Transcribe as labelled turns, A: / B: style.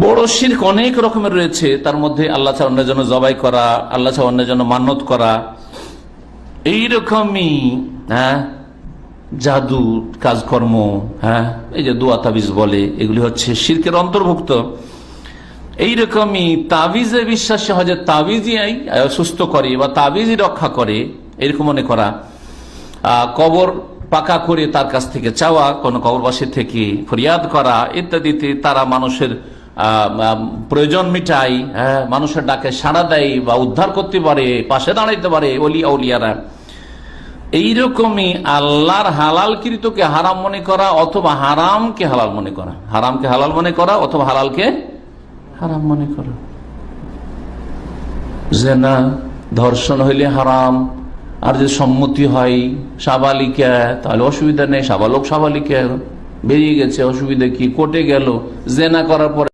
A: বড় শিরক অনেক রকমের রয়েছে, তার মধ্যে আল্লাহ ছাড়া অন্যের জন্য জবাই করা, আল্লাহ ছাড়া অন্যের জন্য মান্যত করা, এইরকমই জাদু কাজকর্ম, এই যে দোয়া তাবিজ বলে, এগুলি হচ্ছে শিরকের অন্তর্ভুক্ত। এইরকমই তাবিজে বিশ্বাসী হয় যে তাবিজই সুস্থ করে বা তাবিজই রক্ষা করে, এরকম মনে করা। কবর পাকা করে তার কাছ থেকে চাওয়া, কোন কবরবাসী থেকে ফরিয়াদ করা ইত্যাদিতে তারা মানুষের প্রয়োজন মিটাই, মানুষের ডাকে সাড়া দেয় বা উদ্ধার করতে পারে, পাশে দাঁড়াইতে পারে ওলি আউলিয়ারা। এইরকমই আল্লাহর হালালকৃতকে হারাম মনে করা অথবা হারামকে হালাল মনে করা, হারামকে হালাল মনে করা অথবা হালালকে হারাম মনে করা। জেনা ধর্ষণ হইলে হারাম, আর যদি সম্মতি হয় সাবালিকা তাহলে অসুবিধা নেই, সাবালক সাবালিকা বেরিয়ে গেছে, অসুবিধা কি, কোর্টে গেল জেনা করার পরে